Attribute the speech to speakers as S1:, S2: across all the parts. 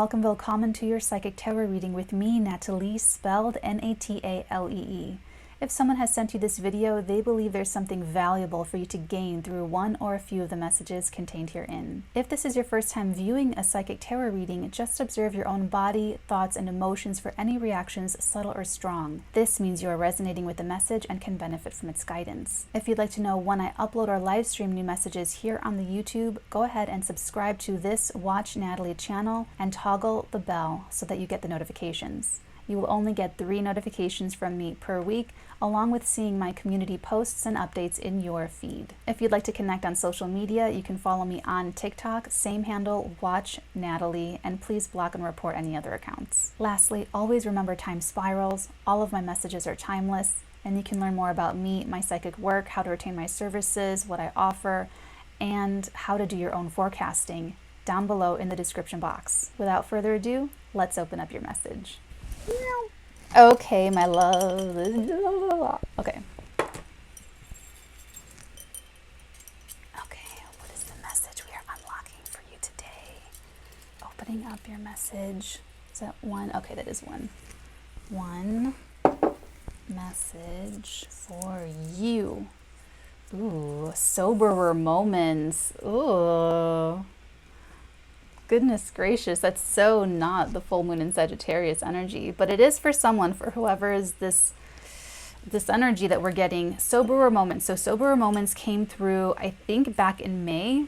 S1: welcome, willkommen to your Psychic Tarot reading with me, Natalee, spelled Natalee. If someone has sent you this video, they believe there's something valuable for you to gain through one or a few of the messages contained herein. If this is your first time viewing a Psychic Tarot reading, just observe your own body, thoughts, and emotions for any reactions, subtle or strong. This means you are resonating with the message and can benefit from its guidance. If you'd like to know when I upload or live stream new messages here on the YouTube, go ahead and subscribe to this WatchNatalee channel and toggle the bell so that you get the notifications. You will only get 3 notifications from me per week, along with seeing my community posts and updates in your feed. If you'd like to connect on social media, you can follow me on TikTok, same handle, WatchNatalee, and please block and report any other accounts. Lastly, always remember time spirals. All of my messages are timeless, and you can learn more about me, my psychic work, how to retain my services, what I offer, and how to do your own forecasting down below in the description box. Without further ado, let's open up your message. Okay, my love. Okay. Okay, what is the message we are unlocking for you today? Opening up your message. Is that 1? Okay, that is 1. 1 message for you. Ooh, soberer moments. Ooh. Goodness gracious, that's so not the full moon in Sagittarius energy, but it is for someone, for whoever is this energy that we're getting. Soberer moments. So soberer moments came through, I think, back in May.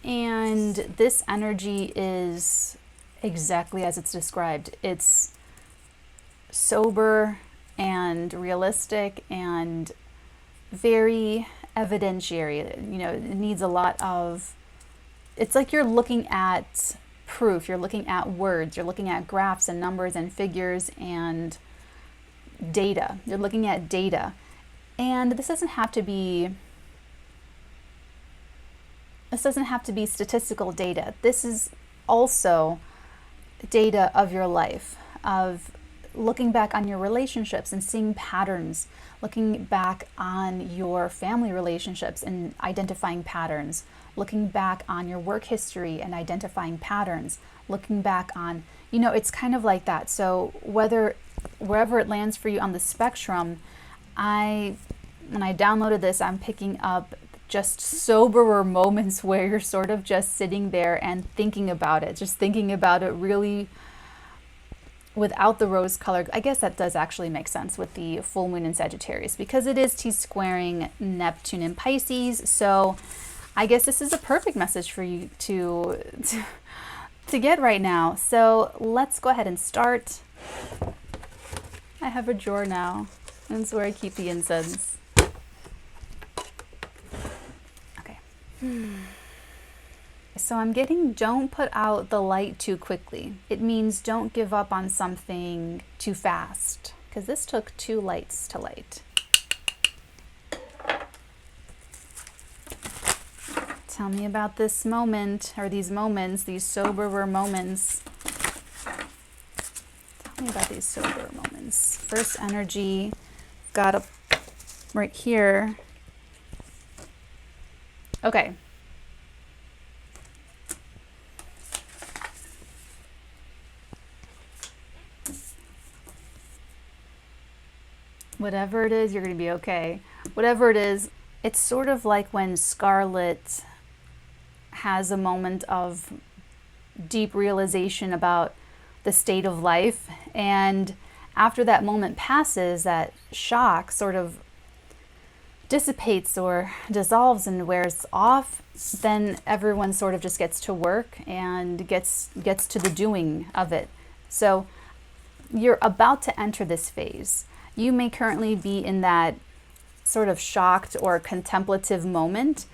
S1: And this energy is exactly as it's described. It's sober and realistic and very evidentiary. You know, it needs a lot of, it's like you're looking at proof, you're looking at words, you're looking at graphs and numbers and figures and data. You're looking at data. And this doesn't have to be statistical data. This is also data of your life, of looking back on your relationships and seeing patterns, looking back on your family relationships and identifying patterns, looking back on your work history and identifying patterns, looking back on, you know, it's kind of like that. So wherever it lands for you on the spectrum, when I downloaded this, I'm picking up just soberer moments where you're sort of just sitting there and thinking about it, just thinking about it really without the rose color. I guess that does actually make sense with the full moon in Sagittarius because it is T-squaring Neptune in Pisces. So I guess this is a perfect message for you to get right now. So let's go ahead and start. I have a drawer now. That's where I keep the incense. Okay. So I'm getting, don't put out the light too quickly. It means don't give up on something too fast, because this took 2 lights to light. Tell me about this moment, or these moments, these soberer moments. Tell me about these soberer moments. First energy, got up right here. Okay. Whatever it is, you're going to be okay. Whatever it is, it's sort of like when Scarlet has a moment of deep realization about the state of life, and after that moment passes, that shock sort of dissipates or dissolves and wears off, then everyone sort of just gets to work and gets to the doing of it. So you're about to enter this phase. You may currently be in that sort of shocked or contemplative moment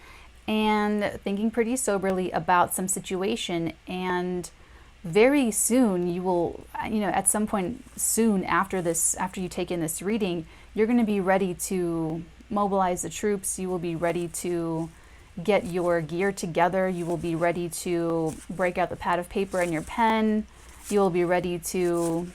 S1: and thinking pretty soberly about some situation, and very soon you will, you know, at some point soon after this, after you take in this reading, you're going to be ready to mobilize the troops. You will be ready to get your gear together. You will be ready to break out the pad of paper and your pen. You will be ready to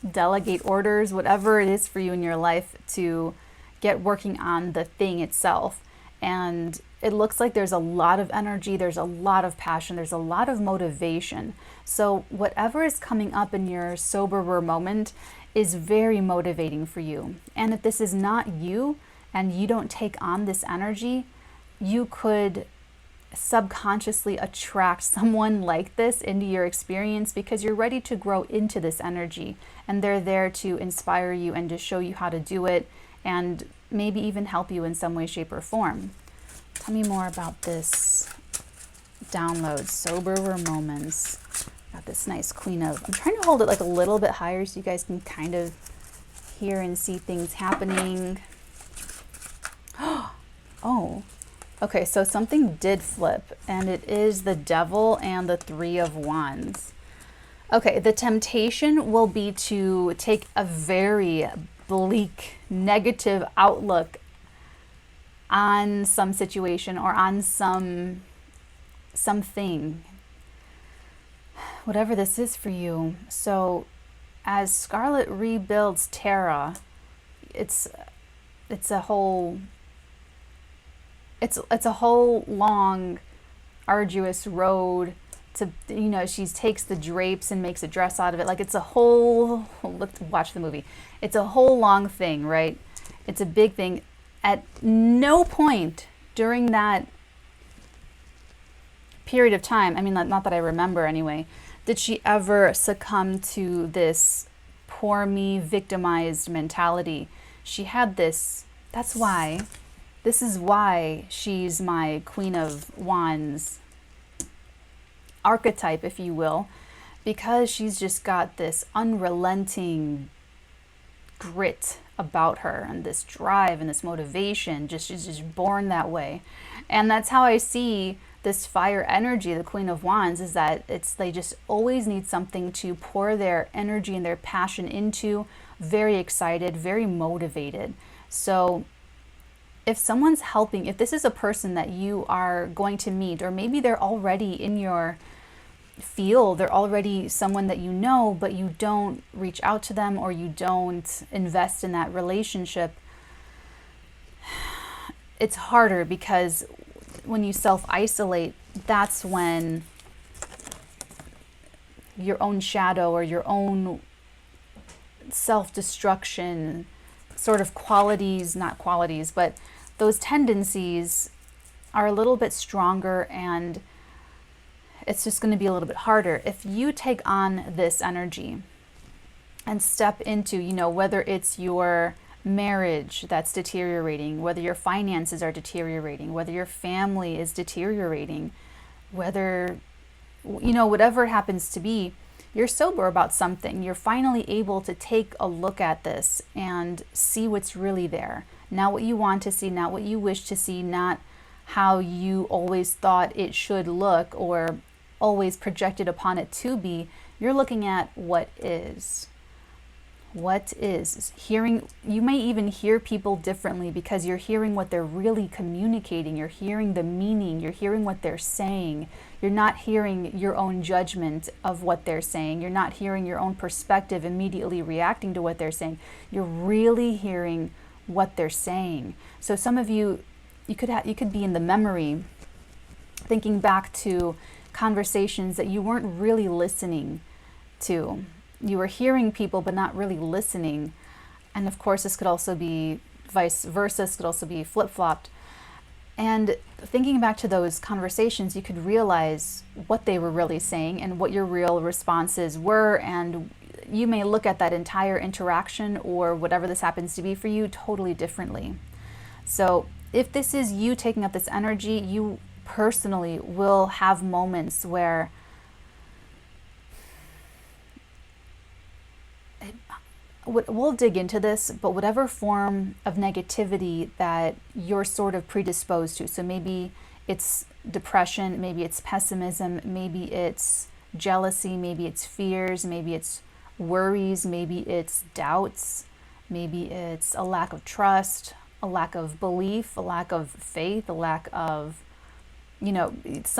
S1: delegate orders, whatever it is for you in your life, to get working on the thing itself. And it looks like there's a lot of energy, there's a lot of passion, there's a lot of motivation. So whatever is coming up in your soberer moment is very motivating for you. And if this is not you and you don't take on this energy, you could subconsciously attract someone like this into your experience because you're ready to grow into this energy, and they're there to inspire you and to show you how to do it and maybe even help you in some way, shape, or form. Tell me more about this download, soberer moments. Got this nice Queen of, I'm trying to hold it like a little bit higher so you guys can kind of hear and see things happening. Oh, okay, so something did flip, and it is the Devil and the Three of Wands. Okay, the temptation will be to take a very bleak, negative outlook on some situation or on something, whatever this is for you. So as Scarlet rebuilds Terra, it's a whole long, arduous road to, you know, she takes the drapes and makes a dress out of it. Like, it's a whole, let's watch the movie. It's a whole long thing, right? It's a big thing. At no point during that period of time, I mean, not that I remember anyway, did she ever succumb to this poor me, victimized mentality. She had this, this is why she's my Queen of Wands archetype, if you will, because she's just got this unrelenting grit about her and this drive and this motivation. She's just born that way. And that's how I see this fire energy, the Queen of Wands, is that they just always need something to pour their energy and their passion into. Very excited, very motivated. So if someone's helping, if this is a person that you are going to meet, or maybe they're already in your field, they're already someone that you know, but you don't reach out to them or you don't invest in that relationship, it's harder, because when you self-isolate, that's when your own shadow or your own self-destruction sort of qualities, not qualities, but those tendencies are a little bit stronger, and it's just going to be a little bit harder. If you take on this energy and step into, you know, whether it's your marriage that's deteriorating, whether your finances are deteriorating, whether your family is deteriorating, whether, you know, whatever it happens to be, you're sober about something. You're finally able to take a look at this and see what's really there. Not what you want to see, not what you wish to see, not how you always thought it should look or always projected upon it to be. You're looking at what is. What is. Hearing, you may even hear people differently because you're hearing what they're really communicating. You're hearing the meaning. You're hearing what they're saying. You're not hearing your own judgment of what they're saying. You're not hearing your own perspective immediately reacting to what they're saying. You're really hearing what they're saying. So some of you, you could be in the memory, thinking back to conversations that you weren't really listening to. You were hearing people but not really listening. And of course this could also be vice versa. This could also be flip-flopped. And thinking back to those conversations, you could realize what they were really saying and what your real responses were. And you may look at that entire interaction, or whatever this happens to be for you, totally differently. So if this is you taking up this energy, you personally will have moments where we'll dig into this, but whatever form of negativity that you're sort of predisposed to, so maybe it's depression, maybe it's pessimism, maybe it's jealousy, maybe it's fears, maybe it's worries, maybe it's doubts, maybe it's a lack of trust, a lack of belief, a lack of faith, a lack of, you know,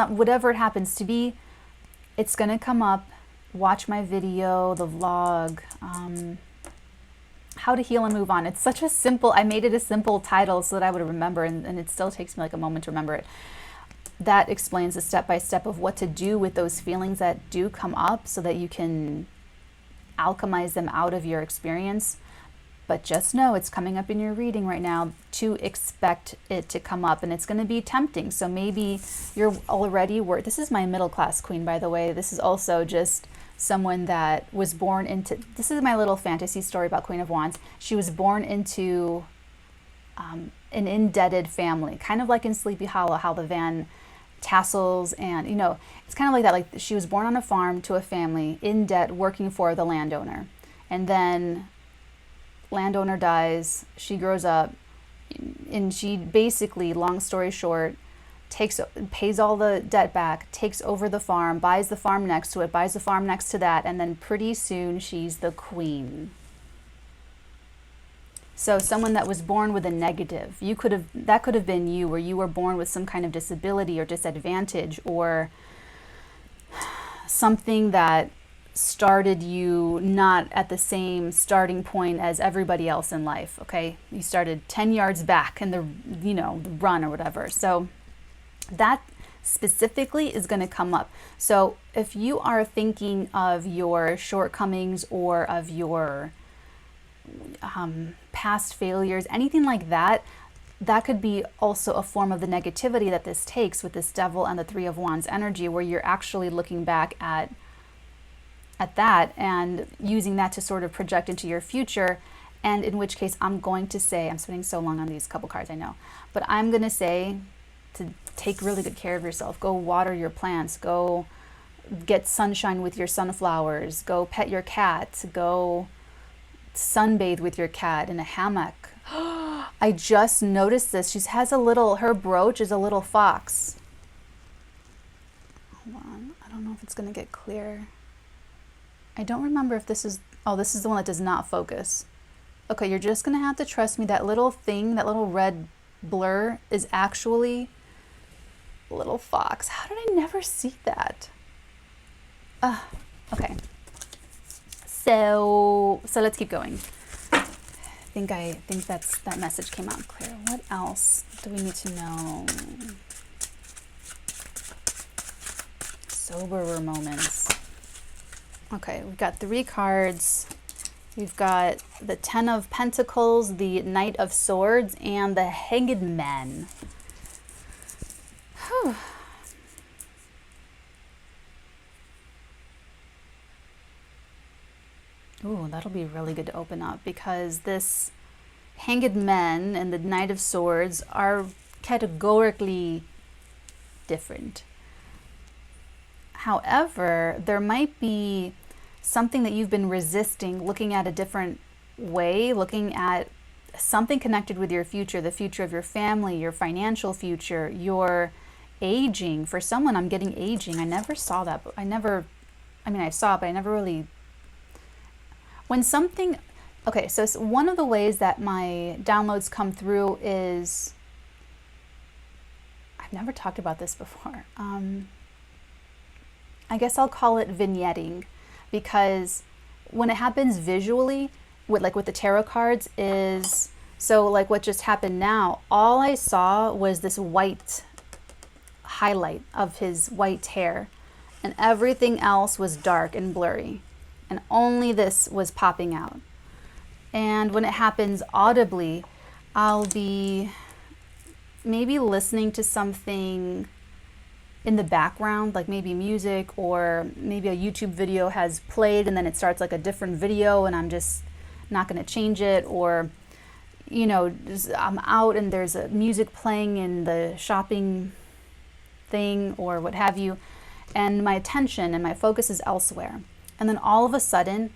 S1: whatever it happens to be, it's going to come up. Watch my video, the vlog, How to Heal and Move On. It's such a simple, I made it a simple title so that I would remember, and it still takes me like a moment to remember it. That explains the step-by-step of what to do with those feelings that do come up so that you can alchemize them out of your experience. But just know it's coming up in your reading right now to expect it to come up, and it's going to be tempting. So maybe you're already this is my middle class queen, by the way. This is also just someone that was born into, this is my little fantasy story about Queen of Wands. She was born into an indebted family, kind of like in Sleepy Hollow, how the Van Tassels, and you know, it's kind of like that. Like she was born on a farm to a family in debt, working for the landowner, and then landowner dies, she grows up, and she basically, long story short, pays all the debt back, takes over the farm, buys the farm next to it, buys the farm next to that, and then pretty soon she's the queen. So someone that was born with a negative, that could have been you, where you were born with some kind of disability or disadvantage, or something that started you not at the same starting point as everybody else in life. Okay, you started 10 yards back in the run or whatever. So that specifically is going to come up. So if you are thinking of your shortcomings or of your past failures, anything like that, that could be also a form of the negativity that this takes with this Devil and the Three of Wands energy, where you're actually looking back at that and using that to sort of project into your future. And in which case, I'm going to say, I'm spending so long on these couple cards, I know, but I'm going to say to take really good care of yourself. Go water your plants, go get sunshine with your sunflowers, go pet your cat, go sunbathe with your cat in a hammock. I just noticed this. She has her brooch is a little fox. Hold on, I don't know if it's going to get clear. I don't remember if this is, oh, this is the one that does not focus. Okay, you're just going to have to trust me. That little thing, that little red blur is actually a little fox. How did I never see that? Okay. So let's keep going. I think that message came out clear. What else do we need to know? Soberer moments. Okay, we've got 3 cards. We've got the Ten of Pentacles, the Knight of Swords, and the Hanged Man. Whew. Ooh, that'll be really good to open up, because this Hanged Man and the Knight of Swords are categorically different. However, there might be something that you've been resisting, looking at a different way, looking at something connected with your future, the future of your family, your financial future, your aging. For someone, I'm getting aging. I never saw that, but I saw it, but I never really, when something, okay, so one of the ways that my downloads come through is, I've never talked about this before. I guess I'll call it vignetting, because when it happens visually, with the tarot cards, is, so like what just happened now, all I saw was this white highlight of his white hair, and everything else was dark and blurry, and only this was popping out. And when it happens audibly, I'll be maybe listening to something in the background, like maybe music, or maybe a YouTube video has played and then it starts like a different video and I'm just not going to change it, or I'm out and there's a music playing in the shopping thing or what have you, and my attention and my focus is elsewhere, and then all of a sudden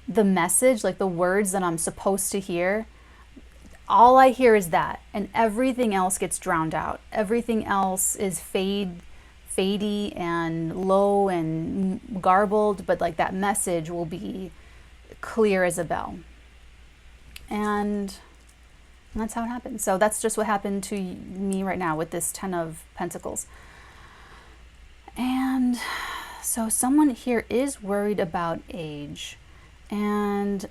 S1: the message, like the words that I'm supposed to hear, all I hear is that, and everything else gets drowned out. Everything else is fadey and low and garbled, but like that message will be clear as a bell. And that's how it happened. So that's just what happened to me right now with this Ten of Pentacles. And so someone here is worried about age. And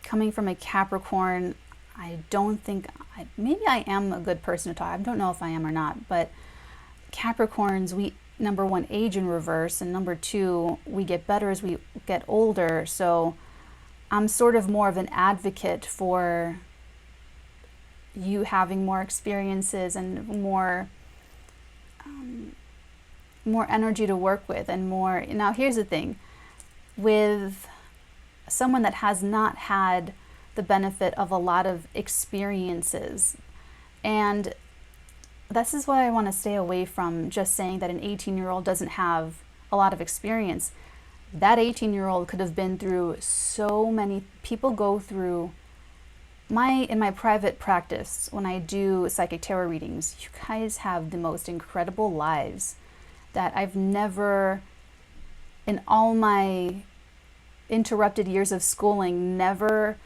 S1: coming from a Capricorn, I don't think, maybe I am a good person to talk. I don't know if I am or not, but Capricorns, we, number one, age in reverse, and number two, we get better as we get older. So I'm sort of more of an advocate for you having more experiences and more energy to work with, and more. Now here's the thing, with someone that has not had the benefit of a lot of experiences, and this is why I want to stay away from just saying that an 18-year-old doesn't have a lot of experience. That 18-year-old could have been through so many. People go through in my private practice, when I do psychic tarot readings, you guys have the most incredible lives that I've never, in all my interrupted years of schooling, never,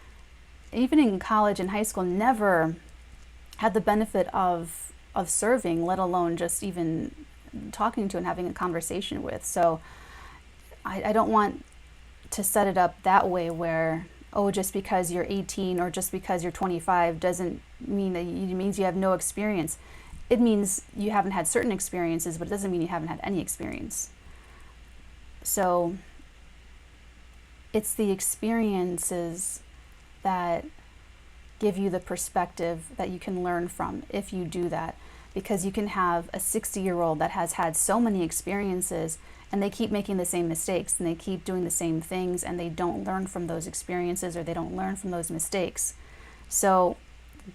S1: even in college and high school, never had the benefit of serving, let alone just even talking to and having a conversation with. So I don't want to set it up that way where, oh, just because you're 18 or just because you're 25 doesn't mean that it means you have no experience. It means you haven't had certain experiences, but it doesn't mean you haven't had any experience. So it's the experiences that give you the perspective that you can learn from if you do that. Because you can have a 60-year-old that has had so many experiences, and they keep making the same mistakes, and they keep doing the same things, and they don't learn from those experiences, or they don't learn from those mistakes. So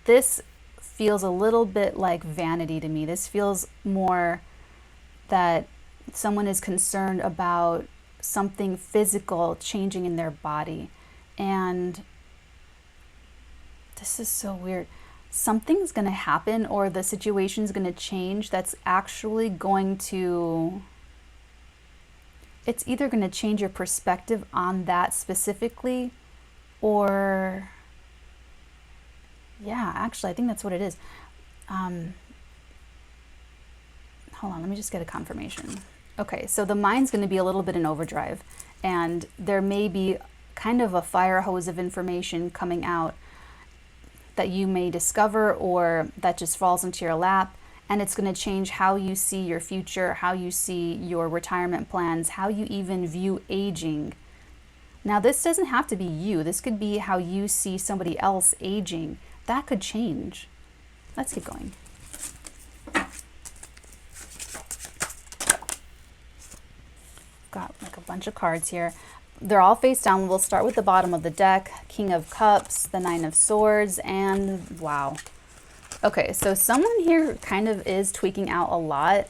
S1: this feels a little bit like vanity to me. This feels more that someone is concerned about something physical changing in their body. And this is so weird. Something's going to happen, or the situation's going to change, that's actually going to, it's either going to change your perspective on that specifically, or, yeah, actually, I think that's what it is. Hold on, let me just get a confirmation. Okay, so the mind's going to be a little bit in overdrive, and there may be kind of a fire hose of information coming out that you may discover, or that just falls into your lap, and it's going to change how you see your future, how you see your retirement plans, how you even view aging. Now, this doesn't have to be you. This could be how you see somebody else aging. That could change. Let's keep going. Got like a bunch of cards here. They're all face down. We'll start with the bottom of the deck. King of Cups, the Nine of Swords, and wow. Okay, so someone here kind of is tweaking out a lot.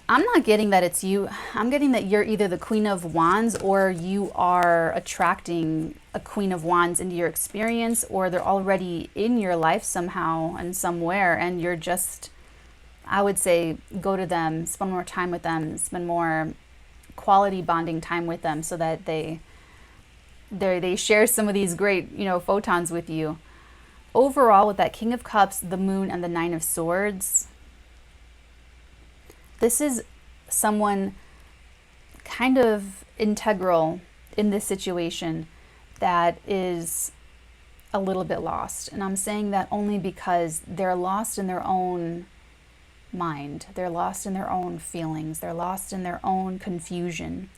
S1: I'm not getting that it's you. I'm getting that you're either the Queen of Wands, or you are attracting a Queen of Wands into your experience, or they're already in your life somehow and somewhere, and you're just, I would say, go to them, spend more time with them, spend more quality bonding time with them, so that they share some of these great, photons with you. Overall, with that King of Cups, the Moon, and the Nine of Swords, this is someone kind of integral in this situation that is a little bit lost. And I'm saying that only because they're lost in their own mind. They're lost in their own feelings. They're lost in their own confusion.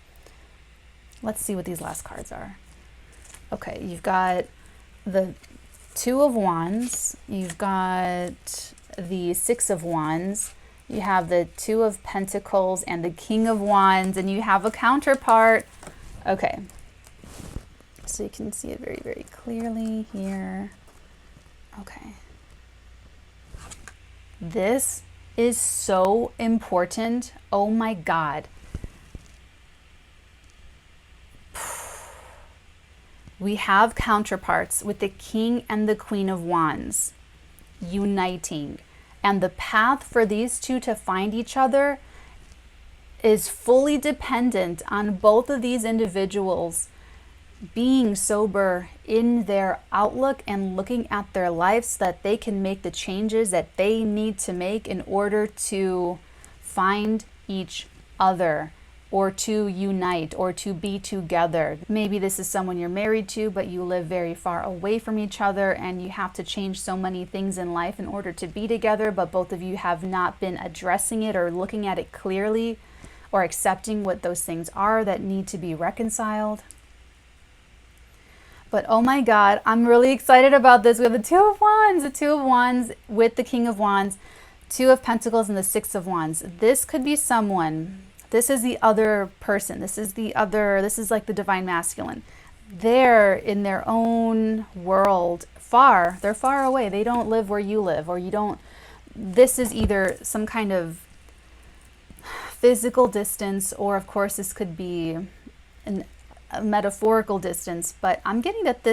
S1: Let's see what these last cards are. Okay, you've got the Two of Wands. You've got the Six of Wands. You have the Two of Pentacles and the King of Wands, and you have a counterpart. Okay, so you can see it very, very clearly here. Okay. This is so important. Oh my God. We have counterparts with the King and the Queen of Wands uniting. And the path for these two to find each other is fully dependent on both of these individuals being sober in their outlook and looking at their life, so that they can make the changes that they need to make in order to find each other. or to unite or to be together. Maybe this is someone you're married to, but you live very far away from each other and you have to change so many things in life in order to be together, but both of you have not been addressing it or looking at it clearly or accepting what those things are that need to be reconciled. But oh my God, I'm really excited about this. We have the Two of Wands with the King of Wands, Two of Pentacles, and the Six of Wands. This could be someone. This is the other person. This is like the divine masculine. They're in their own world, they're far away. They don't live where you live, or you don't. This is either some kind of physical distance, or of course this could be a metaphorical distance, but I'm getting that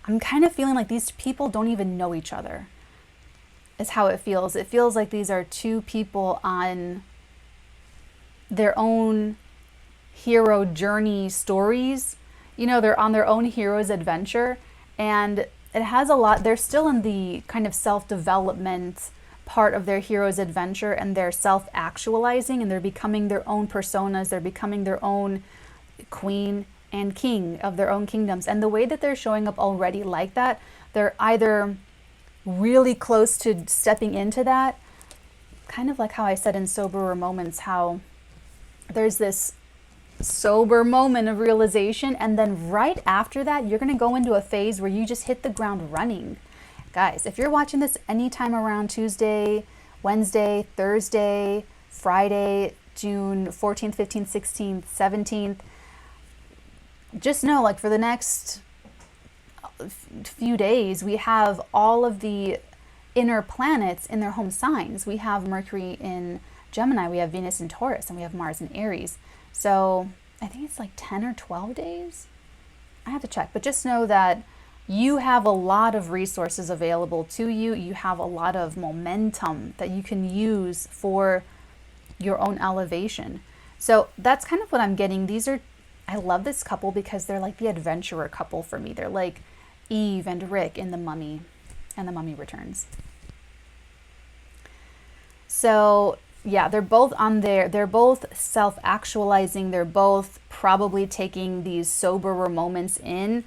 S1: I'm kind of feeling like these people don't even know each other, is how it feels. It feels like these are two people on their own hero journey stories. You know, they're on their own hero's adventure, and it has a lot. They're still in the kind of self-development part of their hero's adventure, and they're self-actualizing, and they're becoming their own personas. They're becoming their own queen and king of their own kingdoms. And the way that they're showing up already like that, they're either really close to stepping into that, kind of like how I said in Soberer Moments, how there's this sober moment of realization, and then right after that you're going to go into a phase where you just hit the ground running. Guys, if you're watching this anytime around Tuesday, Wednesday, Thursday, Friday, June 14th, 15th, 16th, 17th, just know, like, for the next few days, we have all of the inner planets in their home signs. We have Mercury in Gemini, we have Venus in Taurus, and we have Mars in Aries. So I think it's like 10 or 12 days. I have to check, but just know that you have a lot of resources available to you. You have a lot of momentum that you can use for your own elevation. So that's kind of what I'm getting. I love this couple because they're like the adventurer couple for me. They're like Eve and Rick in The Mummy and The Mummy Returns. So yeah, they're both self-actualizing. They're both probably taking these soberer moments in.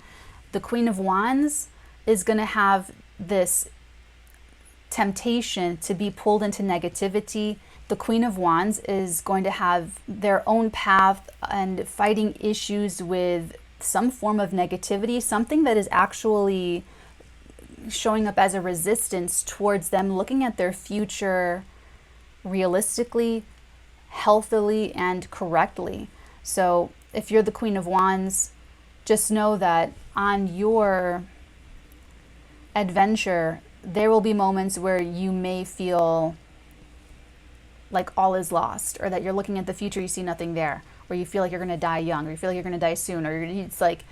S1: The Queen of Wands is going to have this temptation to be pulled into negativity. The Queen of Wands is going to have their own path and fighting issues with some form of negativity, something that is actually showing up as a resistance towards them looking at their future realistically, healthily, and correctly. So if you're the Queen of Wands, just know that on your adventure, there will be moments where you may feel like all is lost, or that you're looking at the future, you see nothing there, or you feel like you're going to die young, or you feel like you're going to die soon, or it's like,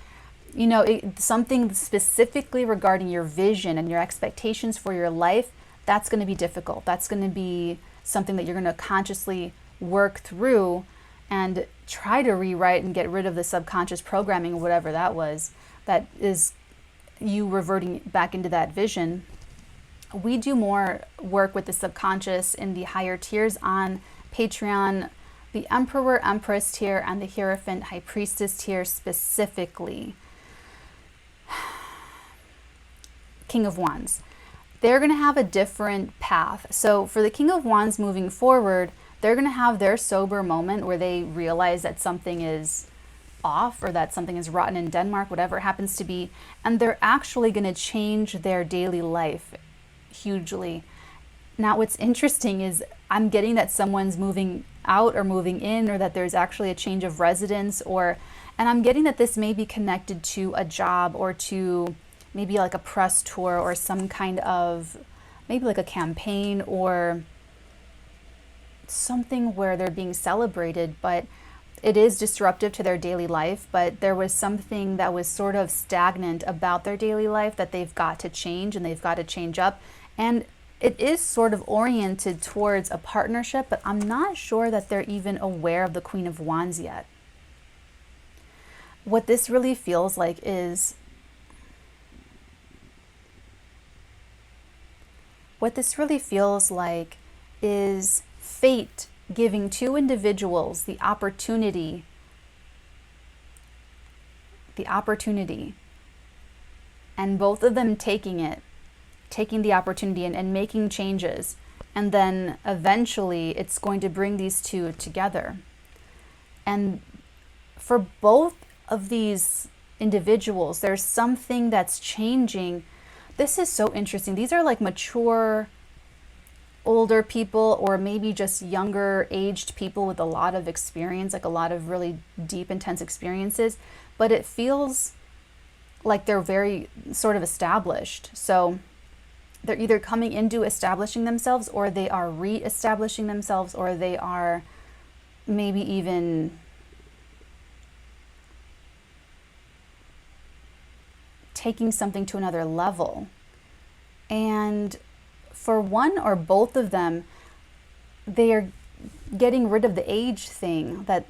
S1: you know, something specifically regarding your vision and your expectations for your life, that's going to be difficult. That's going to be something that you're going to consciously work through and try to rewrite and get rid of the subconscious programming, or whatever that was, that is you reverting back into that vision. We do more work with the subconscious in the higher tiers on Patreon, the Emperor, Empress tier, and the Hierophant, High Priestess tier specifically. King of Wands. They're going to have a different path. So for the King of Wands moving forward, they're going to have their sober moment where they realize that something is off, or that something is rotten in Denmark, whatever it happens to be, and they're actually going to change their daily life hugely. Now what's interesting is I'm getting that someone's moving out or moving in, or that there's actually a change of residence, and I'm getting that this may be connected to a job, or to maybe like a press tour, or some kind of, maybe like a campaign, or something where they're being celebrated, but it is disruptive to their daily life. But there was something that was sort of stagnant about their daily life that they've got to change, and they've got to change up. And it is sort of oriented towards a partnership, but I'm not sure that they're even aware of the Queen of Wands yet. What this really feels like is, fate giving two individuals the opportunity, and both of them taking the opportunity and making changes. And then eventually it's going to bring these two together. And for both of these individuals, there's something that's changing. This is so interesting. These are like mature, older people, or maybe just younger aged people with a lot of experience, like a lot of really deep, intense experiences. But it feels like they're very sort of established. So they're either coming into establishing themselves, or they are re-establishing themselves, or they are maybe even taking something to another level. And for one or both of them, they are getting rid of the age thing. That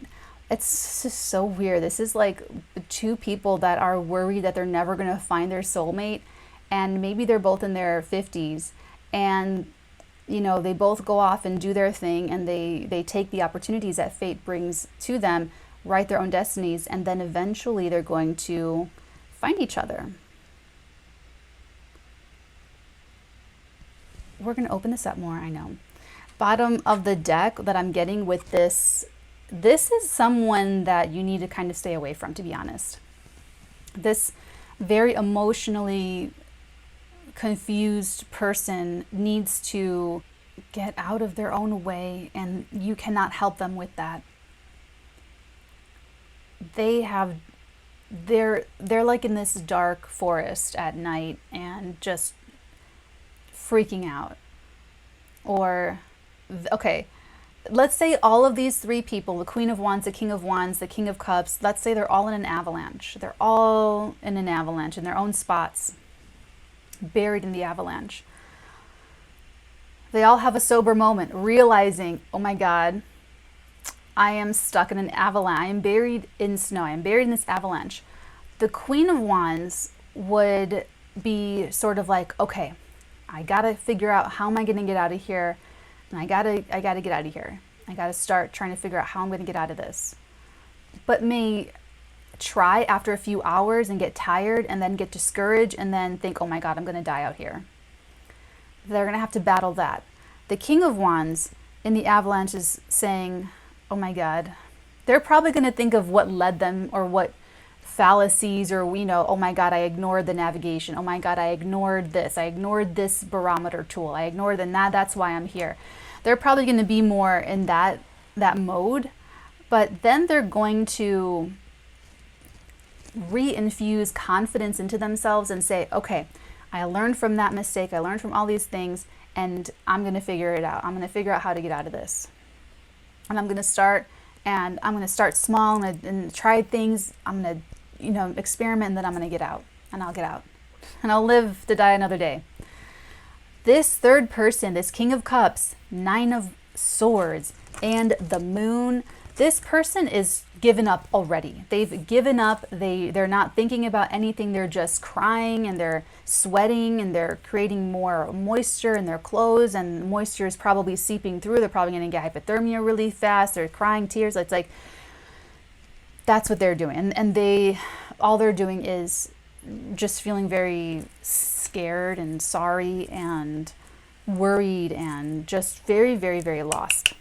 S1: it's just so weird. This is like two people that are worried that they're never going to find their soulmate, and maybe they're both in their 50s, and you know, they both go off and do their thing, and they take the opportunities that fate brings to them, write their own destinies, and then eventually they're going to find each other. We're going to open this up more, I know. Bottom of the deck that I'm getting with this is someone that you need to kind of stay away from, to be honest. This very emotionally confused person needs to get out of their own way, and you cannot help them with that. They're like in this dark forest at night and just freaking out. Or, okay, let's say all of these three people, the Queen of Wands, the King of Wands, the King of Cups, let's say they're all in an avalanche. They're all in an avalanche in their own spots, buried in the avalanche. They all have a sober moment, realizing, oh my God, I am stuck in an avalanche. I am buried in snow. I am buried in this avalanche. The Queen of Wands would be sort of like, okay, I gotta figure out how am I gonna get out of here, and I gotta get out of here. I gotta start trying to figure out how I'm gonna get out of this. But may try after a few hours and get tired and then get discouraged and then think, oh my God, I'm gonna die out here. They're gonna have to battle that. The King of Wands in the avalanche is saying, oh my God, they're probably gonna think of what led them, or what fallacies, or oh my God, I ignored the navigation. Oh my God, I ignored this. I ignored this barometer tool. I ignored that's why I'm here. They're probably going to be more in that mode, but then they're going to re-infuse confidence into themselves and say, okay, I learned from that mistake. I learned from all these things, and I'm going to figure it out. I'm going to figure out how to get out of this. And I'm going to start, and I'm going to start small and try things. I'm going to experiment, and then I'm going to get out, and I'll get out, and I'll live to die another day. This third person, this King of Cups, Nine of Swords, and the Moon, this person is given up already. They've given up. They're not thinking about anything. They're just crying, and they're sweating, and they're creating more moisture in their clothes, and moisture is probably seeping through. They're probably going to get hypothermia really fast. They're crying tears. It's like, that's what they're doing. And all they're doing is just feeling very scared and sorry and worried and just very, very, very lost.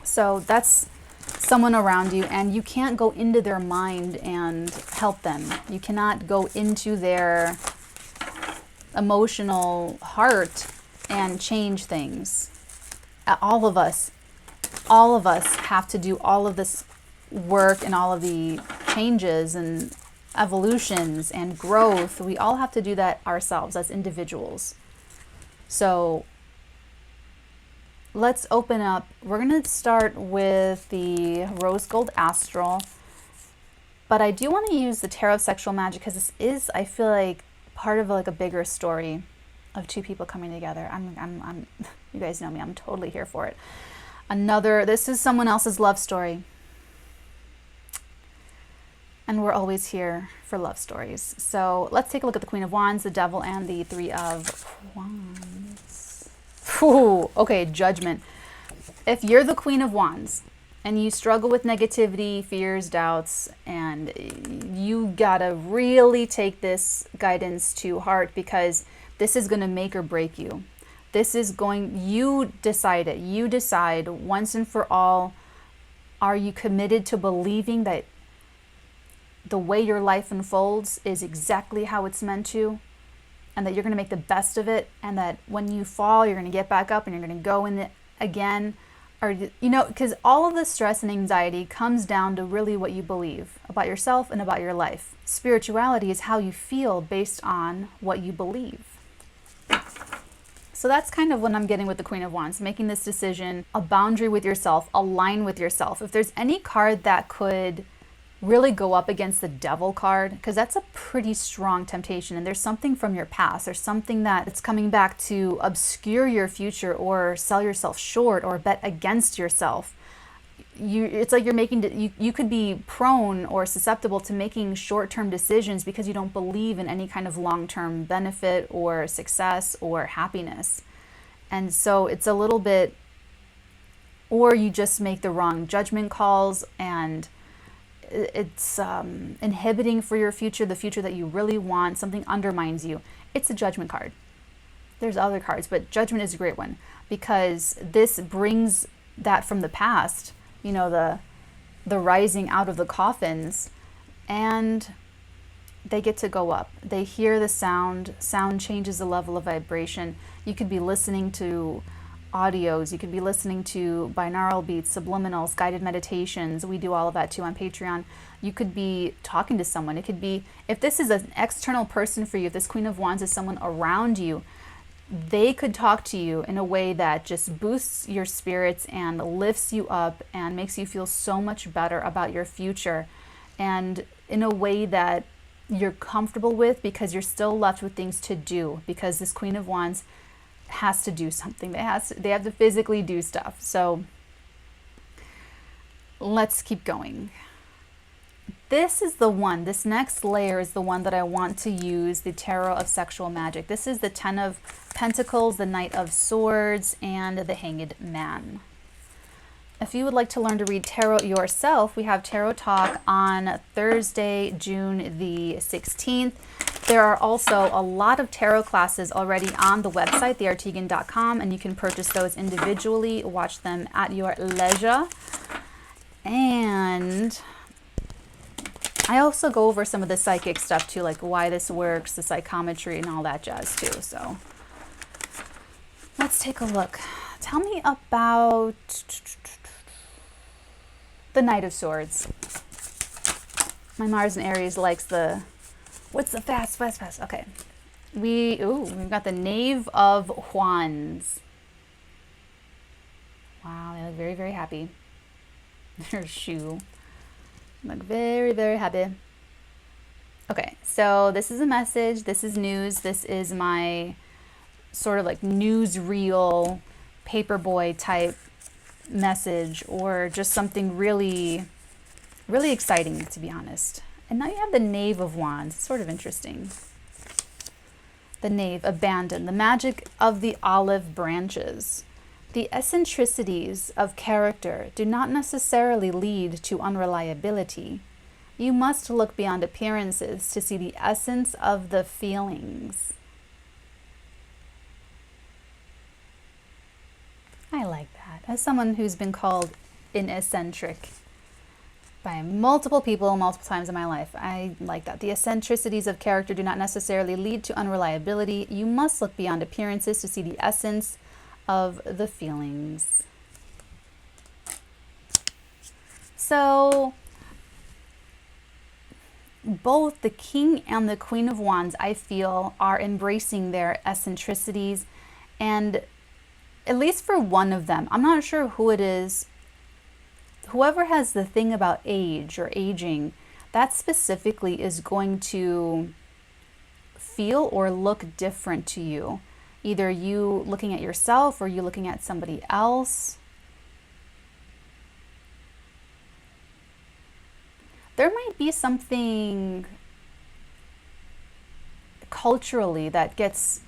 S1: So that's someone around you, and you can't go into their mind and help them. You cannot go into their emotional heart and change things. All of us have to do all of this work and all of the changes and evolutions and growth. We all have to do that ourselves as individuals. So let's open up. We're going to start with the Rose Gold Astral, but I do want to use the Tarot of Sexual Magic because this is, I feel like, part of like a bigger story of two people coming together. I'm you guys know me, I'm totally here for it. This is someone else's love story. And we're always here for love stories. So let's take a look at the Queen of Wands, the Devil, and the Three of Wands. Ooh, okay, Judgment. if you're the Queen of Wands and you struggle with negativity, fears, doubts, and you gotta really take this guidance to heart, because this is gonna make or break you. This is you decide it. You decide once and for all, are you committed to believing that the way your life unfolds is exactly how it's meant to, and that you're going to make the best of it, and that when you fall, you're going to get back up and you're going to go in it again? Or, because all of the stress and anxiety comes down to really what you believe about yourself and about your life. Spirituality is how you feel based on what you believe. So that's kind of what I'm getting with the Queen of Wands, making this decision, a boundary with yourself, align with yourself. If there's any card that could really go up against the Devil card, because that's a pretty strong temptation, and there's something from your past, there's something that's coming back to obscure your future or sell yourself short or bet against yourself. It's like you're making, you could be prone or susceptible to making short-term decisions because you don't believe in any kind of long-term benefit or success or happiness. And so it's a little bit, or you just make the wrong judgment calls, and it's inhibiting for your future, the future that you really want. Something undermines you. It's a Judgment card. There's other cards, but Judgment is a great one because this brings that from the past, the rising out of the coffins, and they get to go up. They hear the sound. Sound changes the level of vibration. You could be listening to audios, you could be listening to binaural beats, subliminals, guided meditations. We do all of that too on Patreon. You could be talking to someone. It could be, if this is an external person for you, if this Queen of Wands is someone around you, they could talk to you in a way that just boosts your spirits and lifts you up and makes you feel so much better about your future, and in a way that you're comfortable with, because you're still left with things to do, because this Queen of Wands has to do something. They have to physically do stuff. So let's keep going. This is the one, this next layer is the one that I want to use, the Tarot of Sexual Magic. This is the Ten of Pentacles, the Knight of Swords, and the Hanged Man. If you would like to learn to read tarot yourself, we have Tarot Talk on Thursday, June the 16th. There are also a lot of tarot classes already on the website, TheFirstArteagan.com, and you can purchase those individually, watch them at your leisure. And I also go over some of the psychic stuff too, like why this works, the psychometry and all that jazz too. So let's take a look. Tell me about the Knight of Swords. My Mars in Aries likes the, what's the fast? Okay. We've got the Knave of Wands. Wow, they look very, very happy. Their shoe. Look very, very happy. Okay, so this is a message. This is news. This is my sort of like newsreel, paperboy type message, or just something really, really exciting, to be honest. And now you have the Knave of Wands. It's sort of interesting. The Knave, abandon, the magic of the olive branches. The eccentricities of character do not necessarily lead to unreliability. You must look beyond appearances to see the essence of the feelings. I like that. As someone who's been called an eccentric by multiple people multiple times in my life, I like that. The eccentricities of character do not necessarily lead to unreliability. You must look beyond appearances to see the essence of the feelings. So both the King and the Queen of Wands, I feel, are embracing their eccentricities, and at least for one of them, I'm not sure who it is, whoever has the thing about age or aging, that specifically is going to feel or look different to you. Either you looking at yourself or you looking at somebody else. There might be something culturally that gets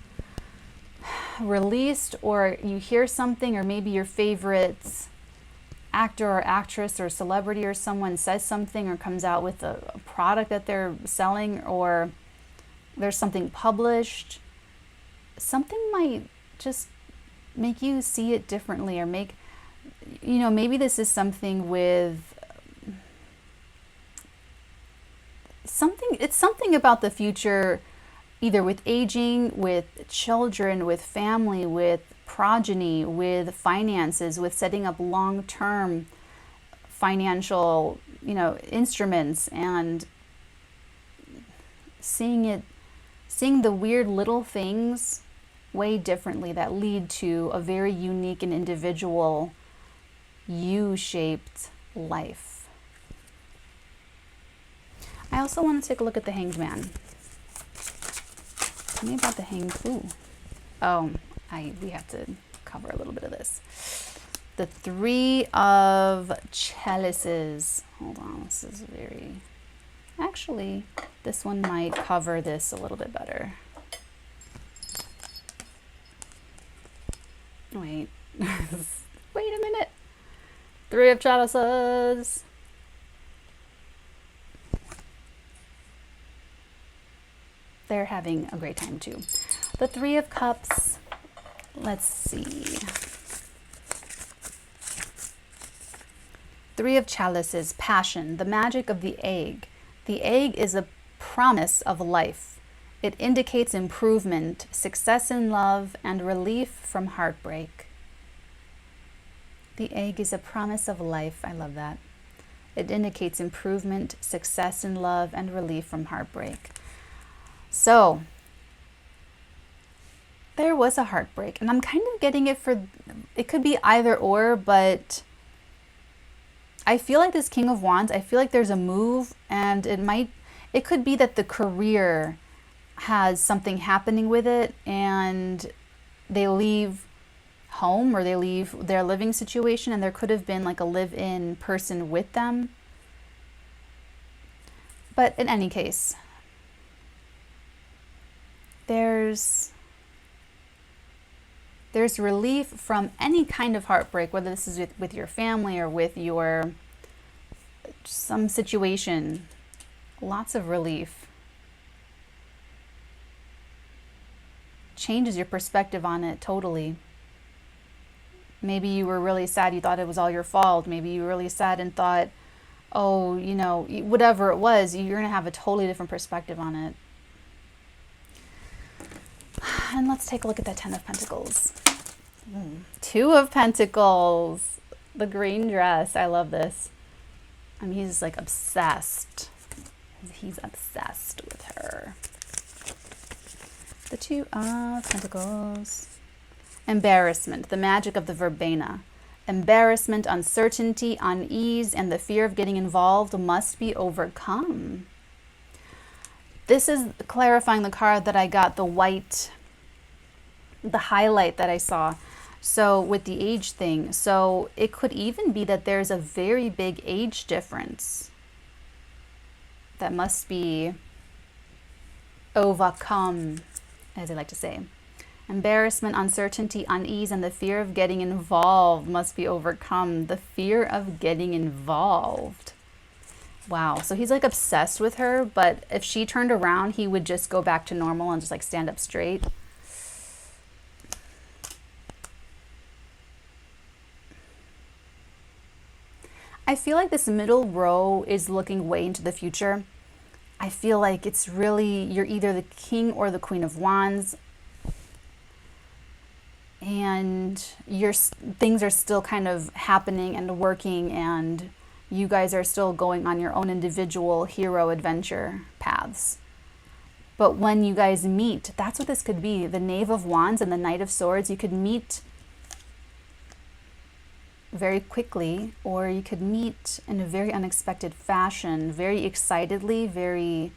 S1: released, or you hear something, or maybe your favorite actor or actress or celebrity or someone says something or comes out with a product that they're selling, or there's something published. Something might just make you see it differently, or make, you know, maybe this is something with it's something about the future, either with aging, with children, with family, with progeny, with finances, with setting up long-term financial, you know, instruments, and seeing the weird little things way differently that lead to a very unique and individual U-shaped life. I also want to take a look at the Hanged Man. Tell me about the Hanged. Ooh. Oh, we have to cover a little bit of this. The Three of Chalices. Hold on, this is very... Actually, this one might cover this a little bit better. Wait. Wait a minute. Three of Chalices. They're having a great time too. The Three of Cups. Let's see. Three of Chalices, passion, the magic of the egg. The egg is a promise of life. It indicates improvement, success in love, and relief from heartbreak. The egg is a promise of life. I love that. It indicates improvement, success in love, and relief from heartbreak. So, there was a heartbreak, and I'm kind of getting it for, it could be either or, but I feel like this King of Wands, I feel like there's a move, and it could be that the career has something happening with it, and they leave home, or they leave their living situation, and there could have been like a live-in person with them. But in any case, there's relief from any kind of heartbreak, whether this is with your family or with some situation. Lots of relief. Changes your perspective on it totally. Maybe you were really sad, you thought it was all your fault. Maybe you were really sad and thought, oh, you know, whatever it was, you're going to have a totally different perspective on it. And let's take a look at that Ten of Pentacles. Two of Pentacles. The green dress. I love this. I mean, he's like obsessed. He's obsessed with her. The Two of Pentacles. Embarrassment. The magic of the verbena. Embarrassment, uncertainty, unease, and the fear of getting involved must be overcome. This is clarifying the card that I got, the white, the highlight that I saw. So with the age thing, so it could even be that there's a very big age difference that must be overcome, as I like to say. Embarrassment, uncertainty, unease, and the fear of getting involved must be overcome. The fear of getting involved. Wow. So he's like obsessed with her, but if she turned around, he would just go back to normal and just like stand up straight. I feel like this middle row is looking way into the future. I feel like it's really, you're either the King or the Queen of Wands, and things are still kind of happening and working, and you guys are still going on your own individual hero adventure paths. But when you guys meet, that's what this could be. The Knave of Wands and the Knight of Swords, you could meet very quickly, or you could meet in a very unexpected fashion, very excitedly, very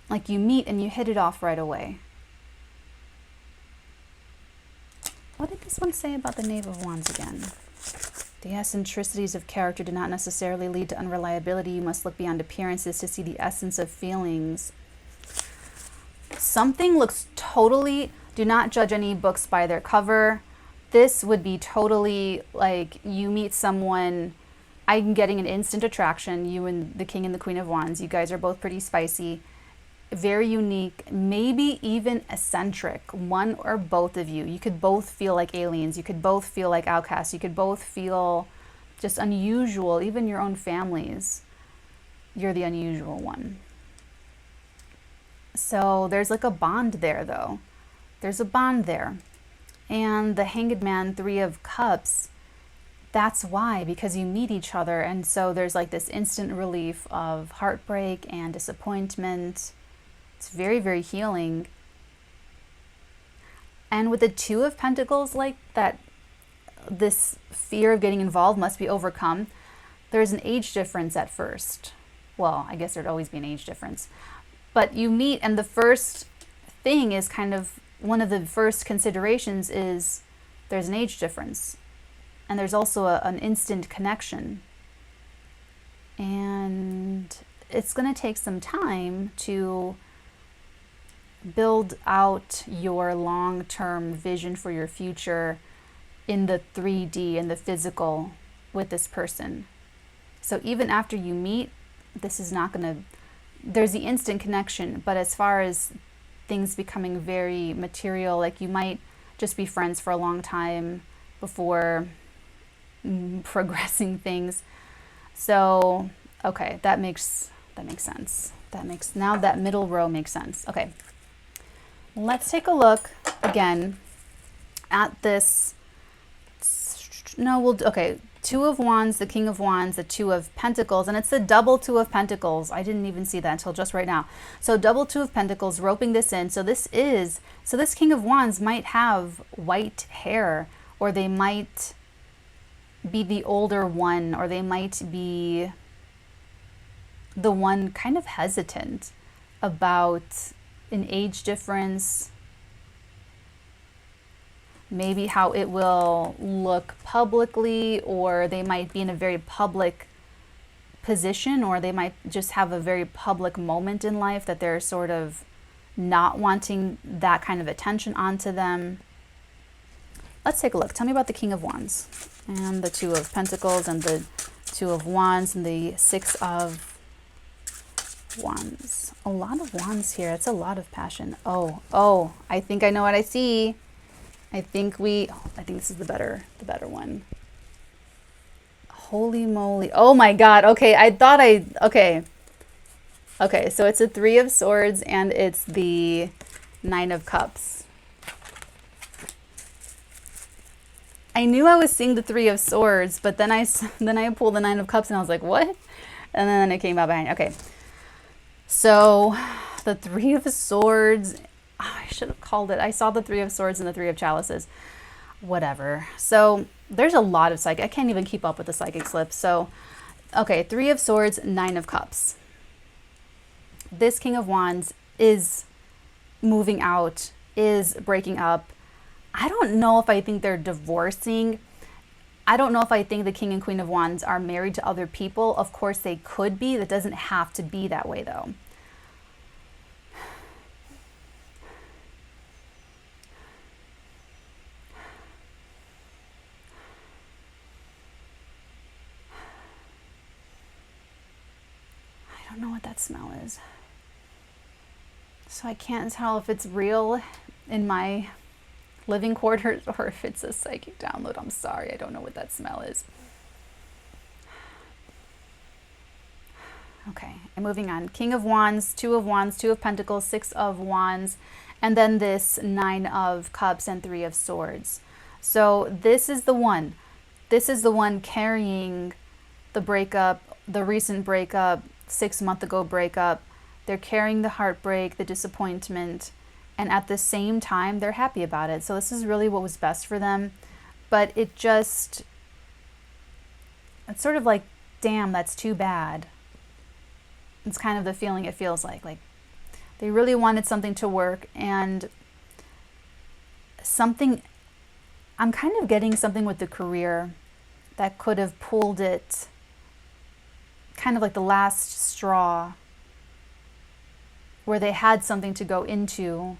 S1: like you meet and you hit it off right away. What did this one say about the Knave of Wands again? The eccentricities of character do not necessarily lead to unreliability. You must look beyond appearances to see the essence of feelings. something looks totally, do not judge any books by their cover. This would be totally like you meet someone, I'm getting an instant attraction, you and the King and the Queen of Wands. You guys are both pretty spicy, very unique, maybe even eccentric, one or both of you. You could both feel like aliens. You could both feel like outcasts. You could both feel just unusual, even your own families. You're the unusual one. So there's like a bond there though. There's a bond there. And the Hanged Man, Three of Cups, that's why, because you meet each other. And so there's like this instant relief of heartbreak and disappointment. It's very, very healing. And with the Two of Pentacles, like that, this fear of getting involved must be overcome. There's an age difference at first. Well, I guess there'd always be an age difference. But you meet, and the first thing is kind of, one of the first considerations is there's an age difference. And there's also an instant connection. And it's going to take some time to build out your long-term vision for your future in the 3D, in the physical, with this person. So even after you meet, this is not going to, there's the instant connection, but as far as things becoming very material, like you might just be friends for a long time before progressing things. So, okay, that makes sense. Now that middle row makes sense. Okay. Let's take a look again at this. Okay, Two of Wands, the King of Wands, the Two of Pentacles, and it's the double Two of Pentacles. I didn't even see that until just right now. So double Two of Pentacles, roping this in. So this King of Wands might have white hair, or they might be the older one, or they might be the one kind of hesitant about an age difference, maybe how it will look publicly, or they might be in a very public position, or they might just have a very public moment in life that they're sort of not wanting that kind of attention onto them. Let's take a look. Tell me about the King of Wands and the Two of Pentacles and the Two of Wands and the Six of Wands. A lot of wands here. It's a lot of passion. Oh, I think I know what I see. I think this is the better one. Holy moly. Oh my God. Okay. Okay. So it's a Three of Swords and it's the Nine of Cups. I knew I was seeing the Three of Swords, but then I pulled the Nine of Cups and I was like, what? And then it came out behind. Okay. So the Three of Swords, I should have called it. I saw the Three of Swords and the Three of Chalices. Whatever. So there's a lot of psychic. I can't even keep up with the psychic slips. So, okay, Three of Swords, Nine of Cups. This King of Wands is moving out, is breaking up. I don't know if I think they're divorcing. I don't know if I think the King and Queen of Wands are married to other people. Of course they could be. That doesn't have to be that way though. I don't know what that smell is. So I can't tell if it's real in my living quarters or if it's a psychic download. I'm sorry, I don't know what that smell is. Okay, and moving on. King of Wands, Two of Wands, Two of Pentacles, Six of Wands, and then this Nine of Cups and Three of Swords. So this is the one. This is the one carrying the breakup, the recent breakup, 6 months ago breakup. They're carrying the heartbreak, the disappointment, and at the same time, they're happy about it. So this is really what was best for them. But it's sort of like, damn, that's too bad. It's kind of the feeling it feels like they really wanted something to work, and I'm kind of getting something with the career that could have pulled it, kind of like the last straw. where they had something to go into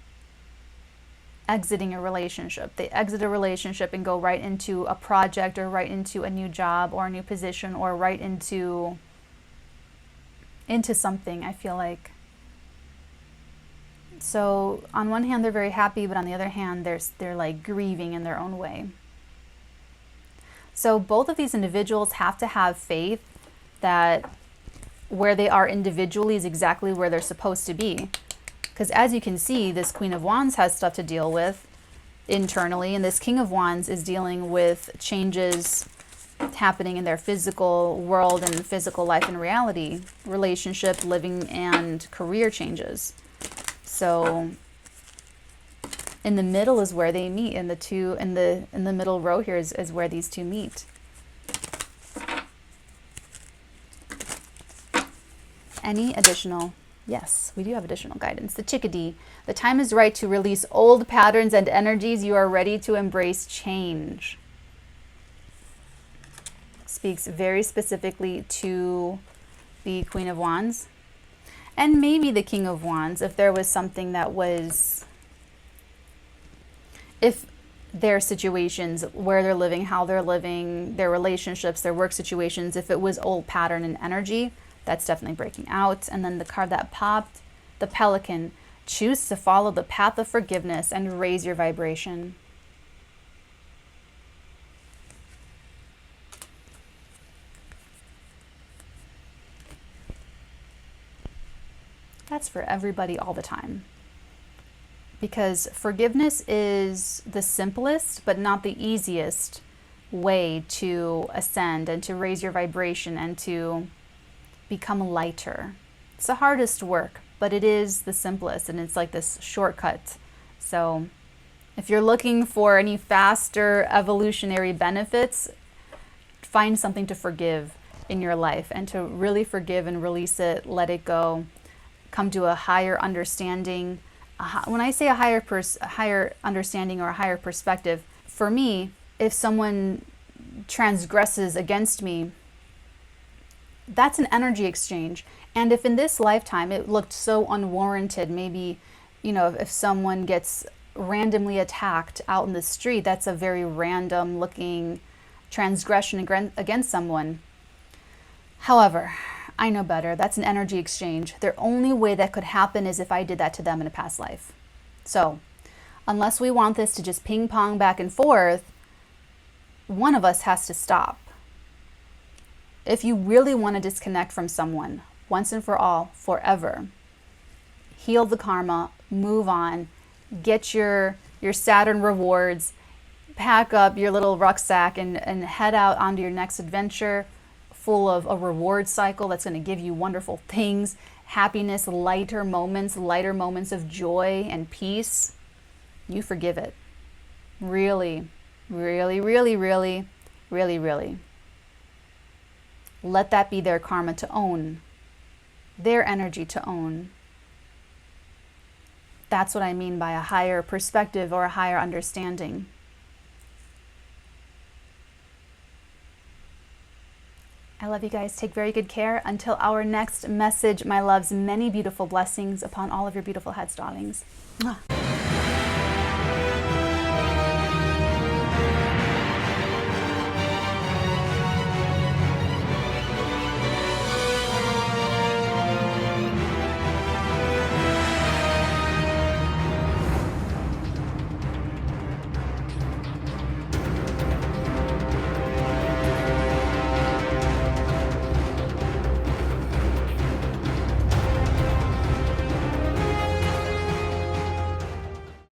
S1: exiting a relationship. They exit a relationship and go right into a project, or right into a new job or a new position, or right into something, I feel like. So on one hand, they're very happy, but on the other hand, they're like grieving in their own way. So both of these individuals have to have faith that where they are individually is exactly where they're supposed to be. Because as you can see, this Queen of Wands has stuff to deal with internally, and this King of Wands is dealing with changes happening in their physical world and physical life and reality, relationship, living, and career changes. So in the middle is where they meet, and in the middle row here is where these two meet. Any additional? Yes, we do have additional guidance. The chickadee. The time is right to release old patterns and energies. You are ready to embrace change. Speaks very specifically to the Queen of Wands. And maybe the King of Wands, if there was something that was, if their situations, where they're living, how they're living, their relationships, their work situations, if it was old pattern and energy, that's definitely breaking out. And then the card that popped, the Pelican. Choose to follow the path of forgiveness and raise your vibration. That's for everybody all the time. Because forgiveness is the simplest, but not the easiest way to ascend and to raise your vibration and to become lighter. It's the hardest work, but it is the simplest, and it's like this shortcut. So if you're looking for any faster evolutionary benefits, find something to forgive in your life, and to really forgive and release it, let it go, come to a higher understanding. When I say a higher understanding or a higher perspective, for me, if someone transgresses against me, that's an energy exchange. And if in this lifetime it looked so unwarranted, maybe, you know, if someone gets randomly attacked out in the street, that's a very random looking transgression against someone. However, I know better. That's an energy exchange. The only way that could happen is if I did that to them in a past life. So unless we want this to just ping pong back and forth, one of us has to stop. If you really want to disconnect from someone once and for all, forever, heal the karma, move on, get your Saturn rewards, pack up your little rucksack and head out onto your next adventure full of a reward cycle that's going to give you wonderful things, happiness, lighter moments of joy and peace. You forgive it. Really, really, really, really, really, really. Let that be their karma to own, their energy to own. That's what I mean by a higher perspective or a higher understanding. I love you guys. Take very good care. Until our next message, my loves, many beautiful blessings upon all of your beautiful heads, darlings. Mwah.